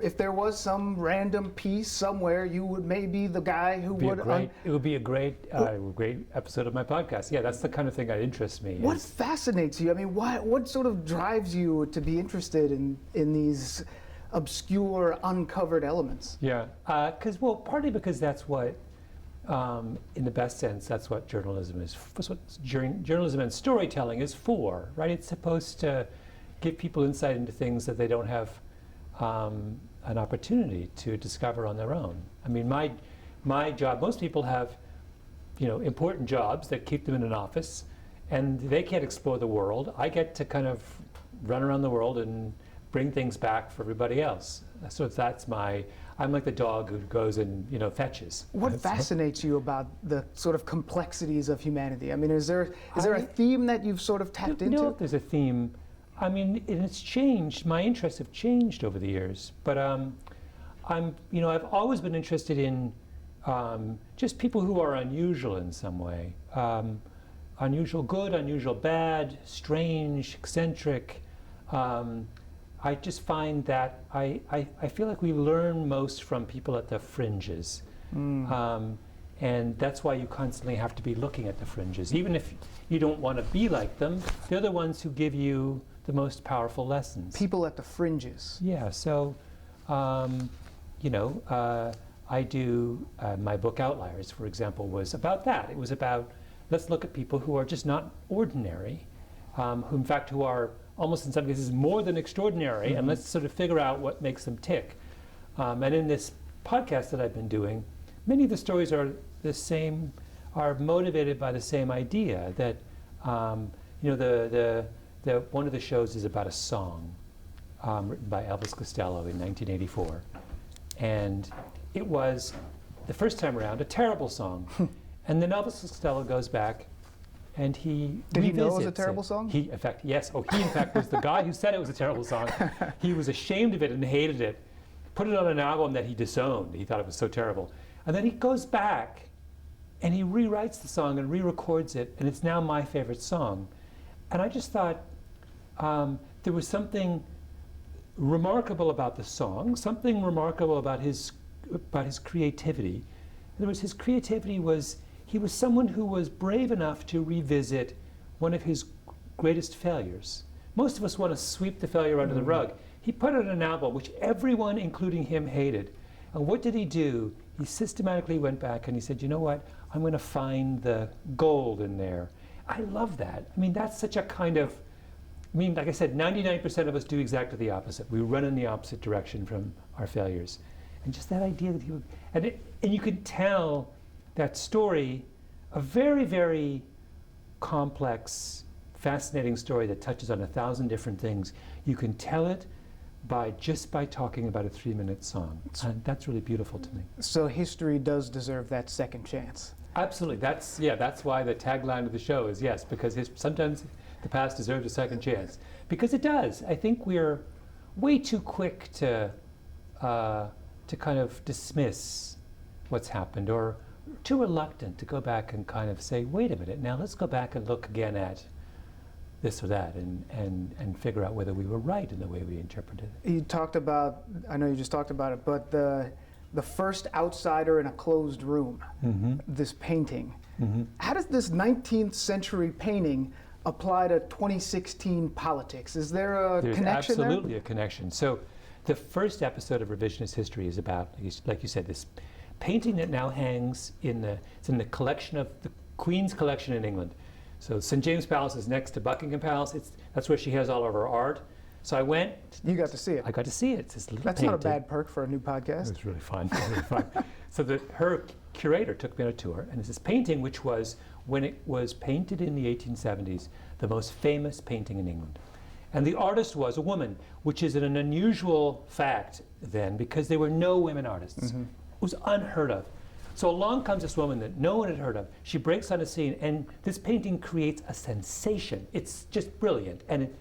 if there was some random piece somewhere, you would maybe the guy who would. It would be a great episode of my podcast. Yeah, that's the kind of thing that interests me. What fascinates you? I mean, what sort of drives you to be interested in these obscure, uncovered elements? Yeah, partly because that's what, in the best sense, that's what journalism is. That's what journalism and storytelling is for, right? It's supposed to give people insight into things that they don't have an opportunity to discover on their own. I mean, my job, most people have, important jobs that keep them in an office, and they can't explore the world. I get to kind of run around the world and bring things back for everybody else. So I'm like the dog who goes and, fetches. What fascinates you about the sort of complexities of humanity? I mean, is there a theme that you've sort of tapped into? No, there's a theme. I mean, and it's changed. My interests have changed over the years, but I've always been interested in just people who are unusual in some way. Unusual good, unusual bad, strange, eccentric. I just find that I feel like we learn most from people at the fringes. And that's why you constantly have to be looking at the fringes. Even if you don't want to be like them, they're the ones who give you the most powerful lessons. People at the fringes. Yeah, so, I do, my book Outliers, for example, was about that. It was about, let's look at people who are just not ordinary, who are almost in some cases more than extraordinary, and let's sort of figure out what makes them tick. And in this podcast that I've been doing, many of the stories are the same, are motivated by the same idea that, one of the shows is about a song written by Elvis Costello in 1984. And it was, the first time around, a terrible song. And then Elvis Costello goes back and he Did he know it was a terrible song? He, in fact, yes. Oh, he, in fact, was the guy who said it was a terrible song. He was ashamed of it and hated it. Put it on an album that he disowned. He thought it was so terrible. And then he goes back and he rewrites the song and re-records it, and it's now my favorite song. And I just thought there was something remarkable about the song, something remarkable about his creativity. In other words, his creativity was, he was someone who was brave enough to revisit one of his greatest failures. Most of us want to sweep the failure under the rug. He put out an album which everyone, including him, hated. And what did he do? He systematically went back and he said, you know what? I'm going to find the gold in there. I love that. I mean, that's such a kind of, like I said, 99% of us do exactly the opposite. We run in the opposite direction from our failures. And just that idea that he would, and you could tell that story, a very, very complex, fascinating story that touches on 1,000 different things. You can tell it just by talking about a 3-minute song. And that's really beautiful to me. So history does deserve that second chance. Absolutely. That's why the tagline of the show is yes, because sometimes the past deserves a second chance. Because it does. I think we're way too quick to kind of dismiss what's happened, or too reluctant to go back and kind of say, wait a minute, now let's go back and look again at this or that and figure out whether we were right in the way we interpreted it. You talked about, I know you just talked about it, but the first outsider in a closed room, this painting. How does this 19th century painting apply to 2016 politics? Is there a connection there? There's absolutely a connection. So the first episode of Revisionist History is about, like you said, this painting that now hangs it's in the collection of the Queen's collection in England. So St. James Palace is next to Buckingham Palace. That's where she has all of her art. So I went. You got to see it. I got to see it. It's this little That's painting. not a bad perk for a new podcast. It was really fun. Really fun. So her curator took me on a tour, and it's this painting which was, when it was painted in the 1870s, the most famous painting in England. And the artist was a woman, which is an unusual fact then, because there were no women artists. It was unheard of. So along comes this woman that no one had heard of. She breaks on the scene, and this painting creates a sensation. It's just brilliant, and it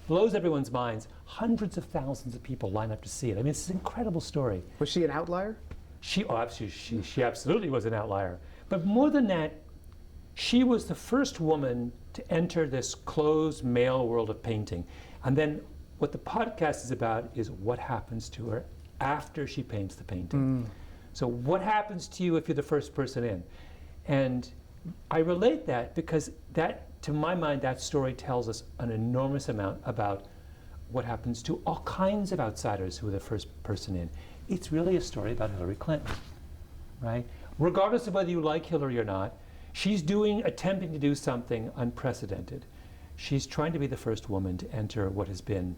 blows everyone's minds. Hundreds of thousands of people line up to see it. I mean, it's an incredible story. Was she an outlier? She absolutely was an outlier. But more than that, she was the first woman to enter this closed male world of painting. And then what the podcast is about is what happens to her after she paints the painting. So what happens to you if you're the first person in? And I relate that because that, to my mind, that story tells us an enormous amount about what happens to all kinds of outsiders who are the first person in. It's really a story about Hillary Clinton, right? Regardless of whether you like Hillary or not, she's attempting to do something unprecedented. She's trying to be the first woman to enter what has been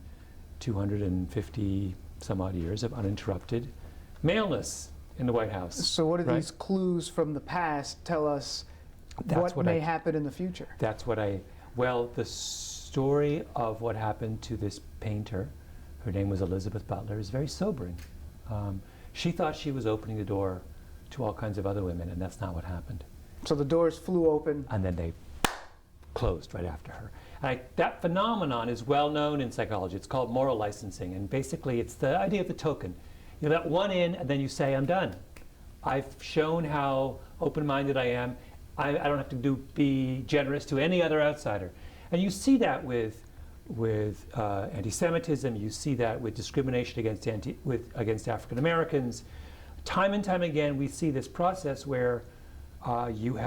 250 some odd years of uninterrupted maleness in the White House. So what do right? these clues from the past tell us That's what may happen in the future? Well, the story of what happened to this painter, her name was Elizabeth Butler, is very sobering. She thought she was opening the door to all kinds of other women, and that's not what happened. So the doors flew open. And then they closed right after her. That phenomenon is well known in psychology. It's called moral licensing, and basically it's the idea of the token. You let one in, and then you say, I'm done. I've shown how open-minded I am. I don't have to be generous to any other outsider. And you see that with anti-Semitism. You see that with discrimination against African Americans. Time and time again, we see this process where you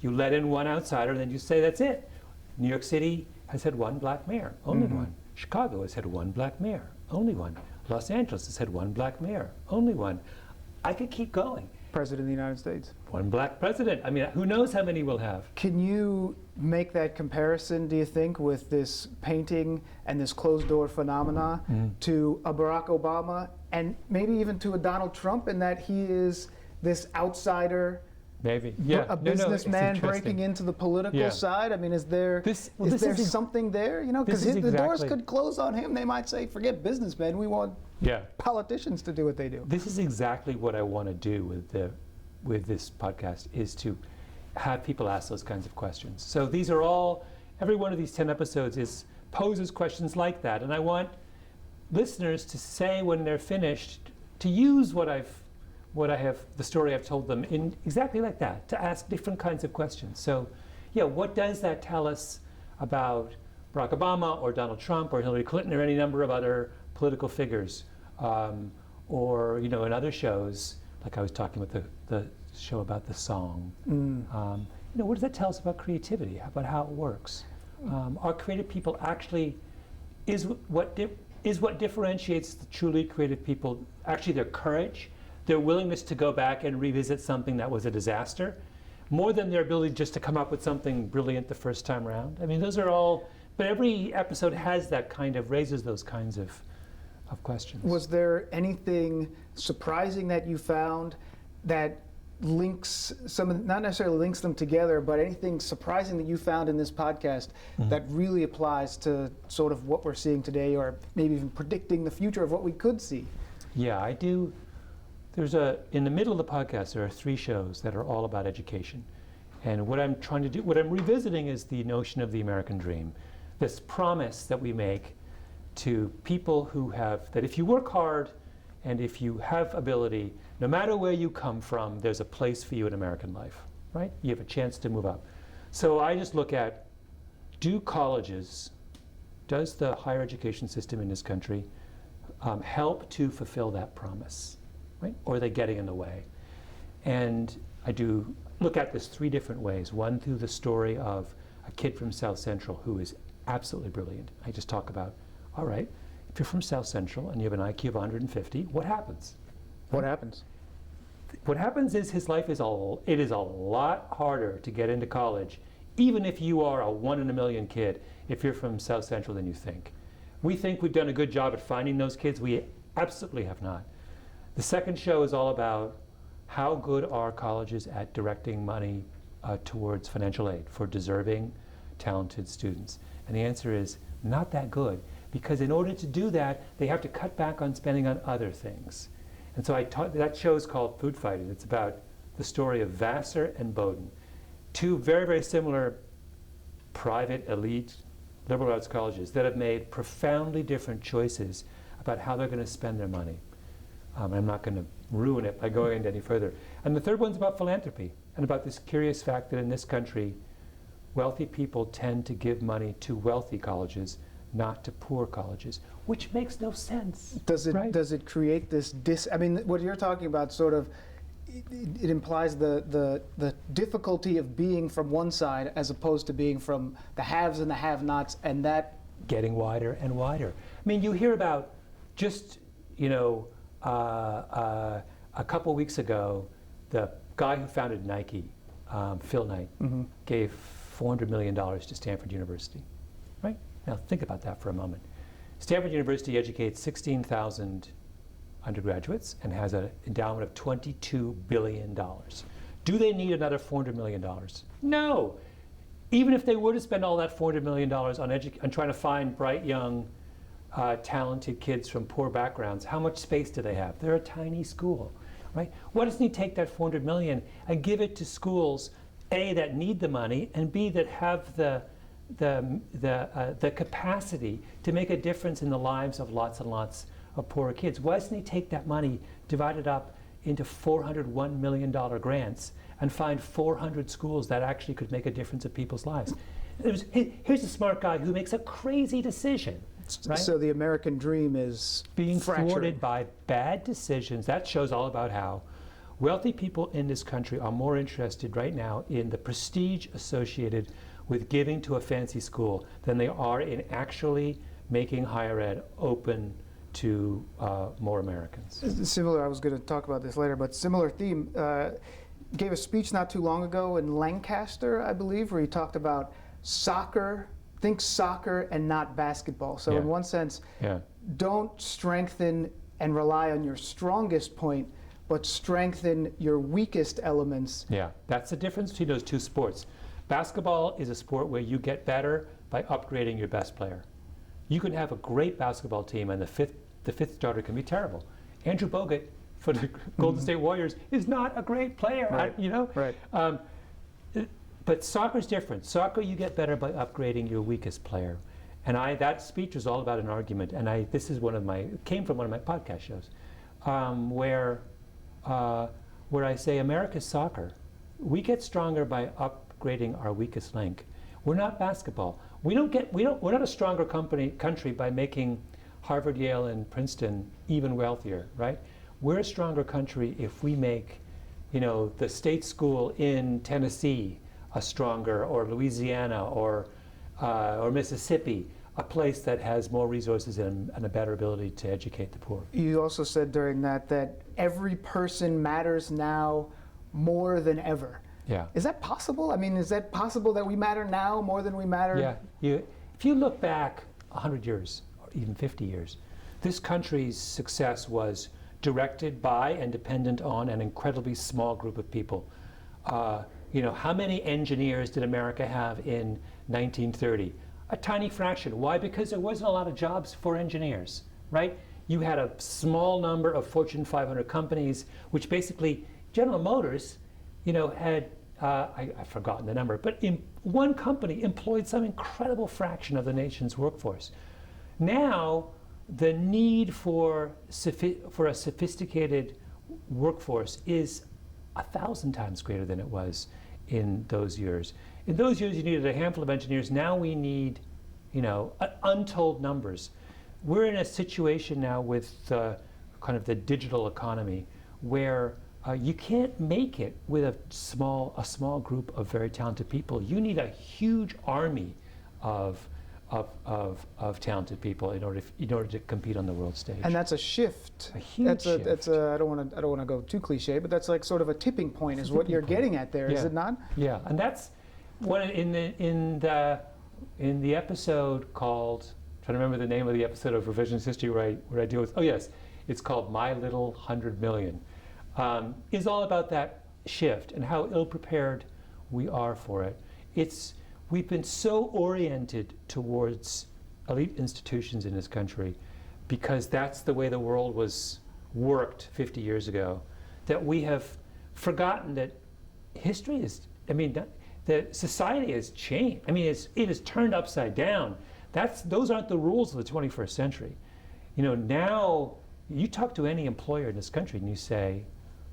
let in one outsider, and then you say that's it. New York City has had one black mayor, only one. Chicago has had one black mayor, only one. Los Angeles has had one black mayor, only one. I could keep going. President of the United States. One black president. I mean, who knows how many we'll have? Can you make that comparison, do you think, with this painting and this closed door phenomena to a Barack Obama and maybe even to a Donald Trump, in that he is this outsider, maybe, yeah, a businessman breaking into the political side? I mean, is there something there? You know, because the doors could close on him. They might say, forget businessmen, we want politicians to do what they do. This is exactly what I want to do with this podcast, is to have people ask those kinds of questions. So these are all, every one of these 10 episodes poses questions like that, and I want listeners to say when they're finished, to use the story I've told them in exactly like that, to ask different kinds of questions. So, yeah, what does that tell us about Barack Obama or Donald Trump or Hillary Clinton or any number of other political figures? Or, you know, in other shows, like I was talking with the show about the song, you know, what does that tell us about creativity, about how it works? Are creative people actually, is what differentiates the truly creative people actually their courage, their willingness to go back and revisit something that was a disaster, more than their ability just to come up with something brilliant the first time around? I mean, those are all, but every episode has that kind of, raises those kinds of questions. Was there anything surprising that you found that links not necessarily links them together, but anything surprising that you found in this podcast that really applies to sort of what we're seeing today, or maybe even predicting the future of what we could see? Yeah, I do. In the middle of the podcast, there are 3 shows that are all about education. And what I'm trying to do, what I'm revisiting, is the notion of the American dream. This promise that we make to people who have, that if you work hard and if you have ability, no matter where you come from, there's a place for you in American life, right? You have a chance to move up. So I just look at, does the higher education system in this country help to fulfill that promise, right? Or are they getting in the way? And I do look at this 3 different ways. One, through the story of a kid from South Central who is absolutely brilliant. I just talk about, all right, if you're from South Central and you have an IQ of 150, what happens? What happens? What happens is his life is a lot harder to get into college, even if you are a 1 in a million kid, if you're from South Central, than you think. We think we've done a good job at finding those kids. We absolutely have not. The second show is all about how good are colleges at directing money towards financial aid for deserving, talented students. And the answer is not that good, because in order to do that, they have to cut back on spending on other things. And so that show is called Food Fighting. It's about the story of Vassar and Bowdoin, 2 very, very similar private, elite, liberal arts colleges that have made profoundly different choices about how they're going to spend their money. I'm not going to ruin it by going into any further. And the third one's about philanthropy, and about this curious fact that in this country, wealthy people tend to give money to wealthy colleges, not to poor colleges, which makes no sense. Does it right? does it create this I mean, what you're talking about sort of it implies the difficulty of being from one side as opposed to being from the haves and the have-nots, and that Getting wider and wider. I mean, you hear about just, a couple weeks ago, the guy who founded Nike, Phil Knight, gave $400 million to Stanford University, right? Now think about that for a moment. Stanford University educates 16,000 undergraduates and has an endowment of $22 billion. Do they need another $400 million? No. Even if they were to spend all that $400 million on trying to find bright, young, talented kids from poor backgrounds, how much space do they have? They're a tiny school, right? Why doesn't he take that $400 million and give it to schools, A, that need the money, and B, that have the capacity to make a difference in the lives of lots and lots of poorer kids? Why doesn't he take that money, divide it up into $401 million grants, and find 400 schools that actually could make a difference in people's lives? Here's a smart guy who makes a crazy decision. Right? So the American dream is being fracturing. thwarted by bad decisions. That shows all about how wealthy people in this country are more interested right now in the prestige associated with giving to a fancy school than they are in actually making higher ed open to more Americans. Similar, I was going to talk about this later, but similar theme. Gave a speech not too long ago in Lancaster, I believe, where he talked about soccer, think soccer and not basketball. So in one sense, don't strengthen and rely on your strongest point, but strengthen your weakest elements. Yeah, that's the difference between those two sports. Basketball is a sport where you get better by upgrading your best player. You can have a great basketball team and the fifth starter can be terrible. Andrew Bogut for the Golden State Warriors is not a great player, Right. Right. But soccer's different. Soccer, you get better by upgrading your weakest player. And that speech was all about an argument. And this is came from one of my podcast shows, where I say America's soccer. We get stronger by upgrading our weakest link. We're not basketball. We're not a stronger country by making Harvard, Yale, and Princeton even wealthier, right? We're a stronger country if we make, the state school in Tennessee a stronger, or Louisiana, or Mississippi, a place that has more resources and a better ability to educate the poor. You also said during that every person matters now more than ever. Yeah. Is that possible? I mean, is that possible that we matter now more than we mattered? Yeah. If you look back 100 years, or even 50 years, this country's success was directed by and dependent on an incredibly small group of people. How many engineers did America have in 1930? A tiny fraction. Why? Because there wasn't a lot of jobs for engineers, right? You had a small number of Fortune 500 companies, which basically, General Motors, had, I've forgotten the number, but in one company employed some incredible fraction of the nation's workforce. Now, the need for a sophisticated workforce is 1,000 times greater than it was in those years. In those years, you needed a handful of engineers. Now we need, untold numbers. We're in a situation now with kind of the digital economy where you can't make it with a small group of very talented people. You need a huge army of talented people in order to compete on the world stage. And that's a shift. A huge shift. I don't want to go too cliche, but that's like sort of a tipping point, is what you're getting at there, is it not? Yeah, and that's one in the episode called, I'm trying to remember the name of the episode of Revisionist History where I deal with. Oh yes, it's called My Little 100 Million. Is all about that shift and how ill-prepared we are for it. We've been so oriented towards elite institutions in this country because that's the way the world was worked 50 years ago, that we have forgotten that history that society has changed. I mean, it is turned upside down. Those aren't the rules of the 21st century. Now you talk to any employer in this country and you say,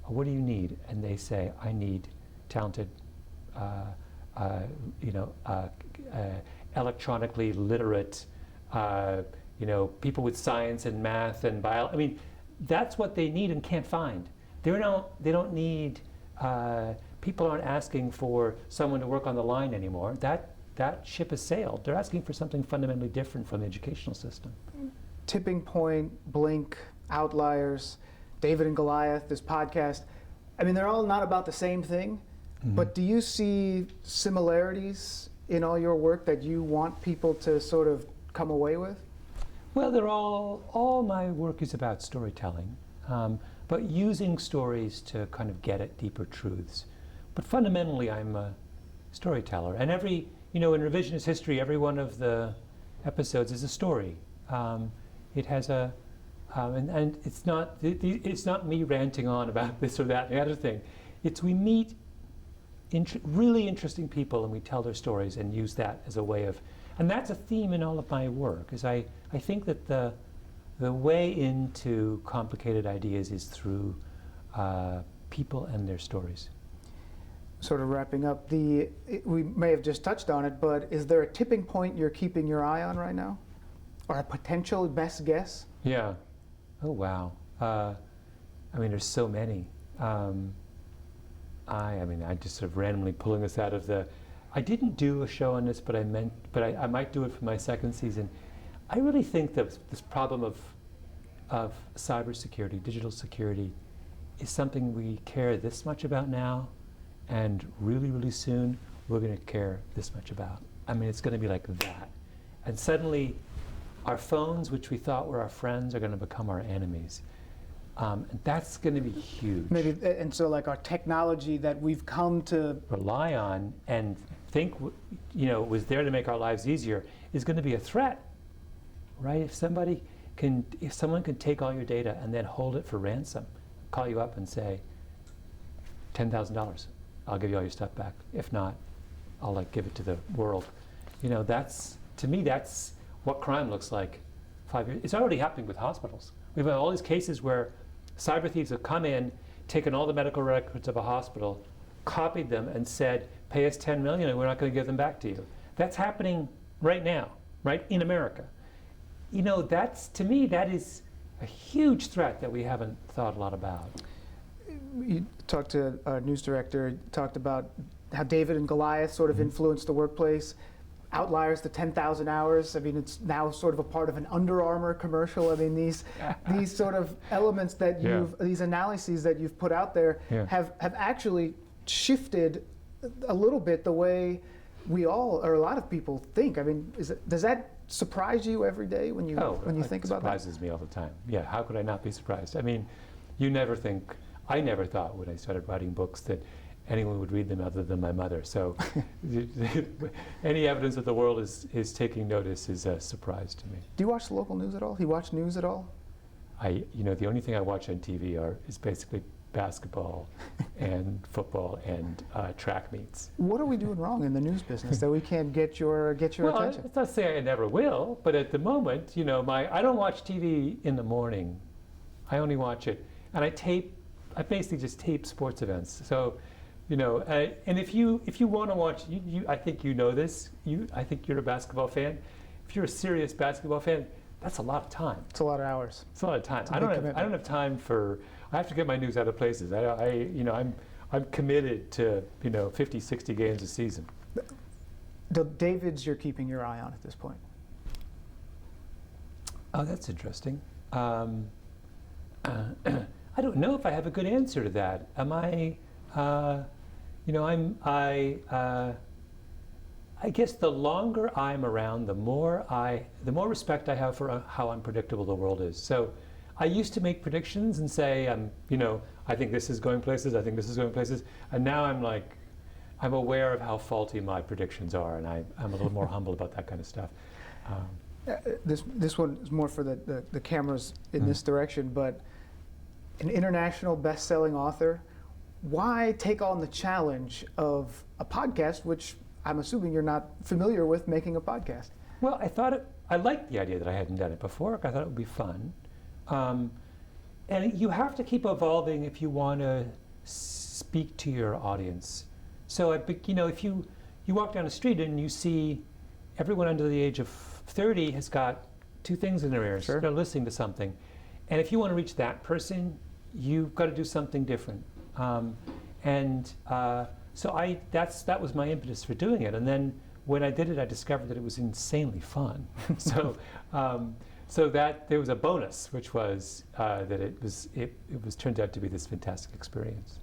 what do you need? And they say, I need talented, electronically literate people with science and math and biology. I mean, that's what they need and can't find. They don't need, people aren't asking for someone to work on the line anymore. That ship has sailed. They're asking for something fundamentally different from the educational system. Tipping Point, Blink, Outliers, David and Goliath, this podcast, I mean, they're all not about the same thing, but do you see similarities in all your work that you want people to sort of come away with? Well, they're all my work is about storytelling, but using stories to kind of get at deeper truths. But fundamentally, I'm a storyteller. And in Revisionist History, every one of the episodes is a story. It has and it's not me ranting on about this or that and the other thing. We meet really interesting people and we tell their stories and use that as a way of, and that's a theme in all of my work, is I think that the way into complicated ideas is through people and their stories. Sort of wrapping up, we may have just touched on it, but is there a tipping point you're keeping your eye on right now? Or a potential best guess? Yeah. Oh, wow. I mean, there's so many. I just sort of randomly pulling this out of I didn't do a show on this, but I might do it for my second season. I really think that this problem of cybersecurity, digital security, is something we care this much about now, and really, really soon, we're going to care this much about. I mean, it's going to be like that. And suddenly, our phones, which we thought were our friends, are going to become our enemies. And that's going to be huge. Maybe, and so like our technology that we've come to rely on and think, was there to make our lives easier, is going to be a threat, right? If someone can take all your data and then hold it for ransom, call you up and say, $10,000, I'll give you all your stuff back. If not, I'll give it to the world. To me, that's what crime looks like 5 years. It's already happening with hospitals. We've had all these cases where cyber thieves have come in, taken all the medical records of a hospital, copied them, and said, pay us $10 million and we're not going to give them back to you. That's happening right now, right, in America. To me, that is a huge threat that we haven't thought a lot about. You talked to our news director, talked about how David and Goliath sort of influenced the workplace. Outliers, the 10,000 hours. I mean, it's now sort of a part of an Under Armour commercial. I mean, these sort of elements that these analyses that you've put out there have actually shifted a little bit the way we all, or a lot of people, think. I mean, does that surprise you every day when you think about that? It surprises me all the time. Yeah, how could I not be surprised? I mean, I never thought when I started writing books that anyone would read them other than my mother. So any evidence that the world is taking notice is a surprise to me. Do you watch the local news at all? Do you watch news at all? The only thing I watch on TV is basically basketball and football and track meets. What are we doing wrong in the news business that we can't get your attention? Well, it's not saying I never will, but at the moment, I don't watch TV in the morning. I only watch it, and I basically just tape sports events. So, and if you want to watch, I think you know this. I think you're a basketball fan. If you're a serious basketball fan, that's a lot of time. It's a lot of hours. It's a lot of time. I don't have time for. I have to get my news other places. I'm committed to 50, 60 games a season. The Davids you're keeping your eye on at this point. Oh, that's interesting. I don't know if I have a good answer to that. Am I? I guess the longer I'm around, the more respect I have for how unpredictable the world is. So I used to make predictions and say, I think this is going places, I think this is going places. And now I'm aware of how faulty my predictions are, and I'm a little more humble about that kind of stuff. This one is more for the cameras in this direction, but an international best-selling author, why take on the challenge of a podcast, which I'm assuming you're not familiar with making a podcast? Well, I liked the idea that I hadn't done it before. I thought it would be fun. And you have to keep evolving if you want to speak to your audience. So, if you walk down the street and you see everyone under the age of 30 has got two things in their ears. Sure. They're listening to something. And if you want to reach that person, you've got to do something different. So that was my impetus for doing it. And then when I did it, I discovered that it was insanely fun. So that there was a bonus, which was that it was turned out to be this fantastic experience.